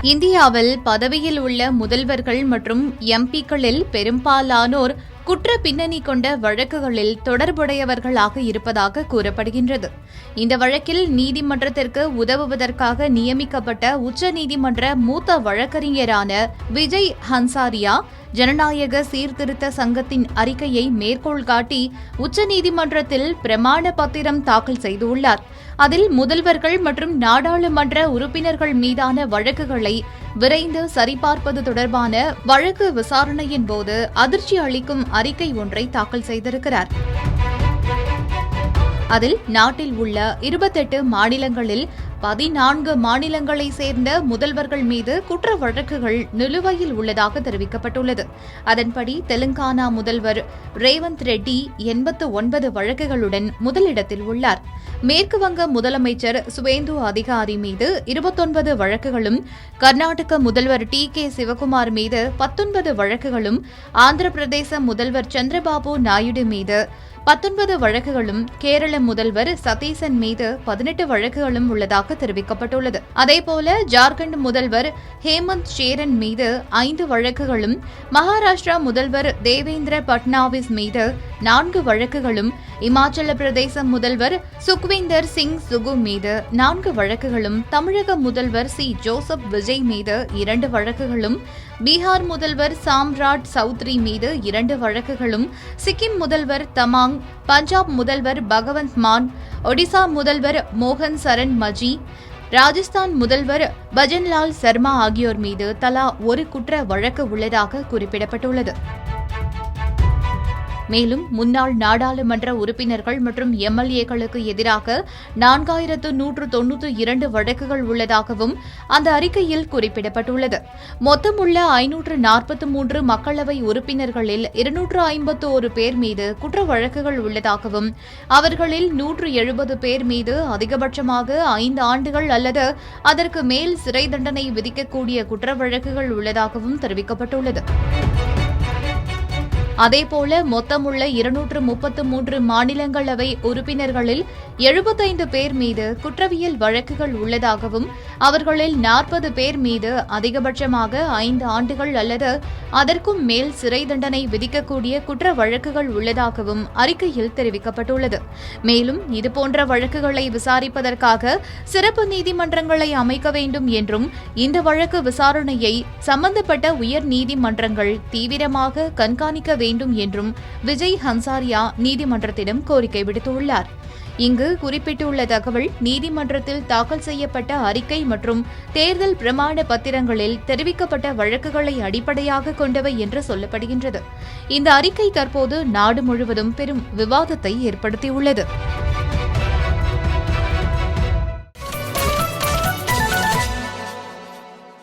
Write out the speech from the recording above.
இந்தியாவில் பதவியில் உள்ள முதல்வர்கள் மற்றும் எம்பிக்களில் பெரும்பாலானோர் குற்ற பின்னணி கொண்ட வழக்குகளில் தொடர்புடையவர்களாக இருப்பதாக கூறப்படுகின்றது. இந்த வழக்கில் நீதிமன்றத்திற்கு உதவுவதற்காக நியமிக்கப்பட்ட உச்சநீதிமன்ற மூத்த வழக்கறிஞரான விஜய் ஹன்சாரியா ஜனநாயக சீர்திருத்த சங்கத்தின் அறிக்கையை மேற்கோள் காட்டி உச்சநீதிமன்றத்தில் பிரமாண பத்திரம் தாக்கல் செய்துள்ளார். அதில் முதல்வர்கள் மற்றும் நாடாளுமன்ற உறுப்பினர்கள் மீதான வழக்குகளை விரைந்து சரிபார்ப்பது தொடர்பான வழக்கு விசாரணையின் போது அதிர்ச்சி அளிக்கும் அறிக்கை ஒன்றை தாக்கல் செய்திருக்கிறார். அதில் நாட்டில் உள்ள 28 மாநிலங்களில் 14 மாநிலங்களை சேர்ந்த முதல்வர்கள் மீது குற்ற வழக்குகள் நிலுவையில் உள்ளதாக தெரிவிக்கப்பட்டுள்ளது. அதன்படி தெலுங்கானா முதல்வர் ரேவந்த் ரெட்டி 89 வழக்குகளுடன் முதலிடத்தில் உள்ளார். மேற்குவங்க முதலமைச்சர் சுவேந்து அதிகாரி மீது 29 வழக்குகளும், கர்நாடக முதல்வர் டி.கே. சிவகுமார் மீது 19 வழக்குகளும், ஆந்திர பிரதேச முதல்வர் சந்திரபாபு நாயுடு மீது 19 வழக்குகளும், கேரள முதல்வர் சதீசன் மீது 18 வழக்குகளும் உள்ளதாக தெரிவிக்கப்பட்டுள்ளது. அதேபோல ஜார்க்கண்ட் முதல்வர் ஹேமந்த் சோரன் மீது 5 வழக்குகளும், மகாராஷ்டிரா முதல்வர் தேவேந்திர பட்னாவிஸ் மீது 4 வழக்குகளும், இமாச்சல பிரதேச முதல்வர் சுக்வீந்தர் சிங் சுகு மீது 4 வழக்குகளும், தமிழக முதல்வர் சி. ஜோசப் விஜய் மீது 2 வழக்குகளும், பீகார் முதல்வர் சாம்ராட் சௌத்ரி மீது 2 வழக்குகளும், சிக்கிம் முதல்வர் தமாங், பஞ்சாப் முதல்வர் பகவந்த் மான், ஒடிசா முதல்வர் மோகன் சரண் மஜி, ராஜஸ்தான் முதல்வர் பஜன்லால் சர்மா ஆகியோர் மீது தலா ஒரு குற்ற வழக்கு உள்ளதாக குறிப்பிடப்பட்டுள்ளது. மேலும் முன்னாள் நாடாளுமன்ற உறுப்பினர்கள் மற்றும் எம்எல்ஏக்களுக்கு எதிராக 4192 வழக்குகள் உள்ளதாகவும் அந்த அறிக்கையில் குறிப்பிடப்பட்டுள்ளது. மொத்தமுள்ள 543 மக்களவை உறுப்பினர்களில் 251 பேர் மீது குற்ற வழக்குகள் உள்ளதாகவும், அவர்களில் 170 பேர் மீது அதிகபட்சமாக 5 ஆண்டுகள் அல்லது அதற்கு மேல் சிறை தண்டனை விதிக்கக்கூடிய குற்ற வழக்குகள் உள்ளதாகவும் தெரிவிக்கப்பட்டுள்ளது. அதேபோல மொத்தமுள்ள 233 மாநிலங்களவை உறுப்பினர்களில் 75 பேர் மீது குற்றவியல் வழக்குகள் உள்ளதாகவும், அவர்களில் 40 பேர் மீது அதிகபட்சமாக 5 ஆண்டுகள் அல்லது அதற்கும் மேல் சிறை தண்டனை விதிக்கக்கூடிய குற்ற வழக்குகள் உள்ளதாகவும் அறிக்கையில் தெரிவிக்கப்பட்டுள்ளது. மேலும் இதுபோன்ற வழக்குகளை விசாரிப்பதற்காக சிறப்பு நீதிமன்றங்களை அமைக்க வேண்டும் என்றும், இந்த வழக்கு விசாரணையை சம்பந்தப்பட்ட உயர் நீதிமன்றங்கள் தீவிரமாக கண்காணிக்க வேண்டும் என்றும் விஜய் ஹன்சாரியா நீதிமன்றத்திடம் கோரிக்கை விடுத்துள்ளார். இங்கு குறிப்பிட்டுள்ள தகவல் நீதிமன்றத்தில் தாக்கல் செய்யப்பட்ட அறிக்கை மற்றும் தேர்தல் பிரமாண பத்திரங்களில் தெரிவிக்கப்பட்ட வழக்குகளை அடிப்படையாக கொண்டவை என்று சொல்லப்படுகின்றது. இந்த அறிக்கை தற்போது நாடு முழுவதும் பெரும் விவாதத்தை ஏற்படுத்தியுள்ளது.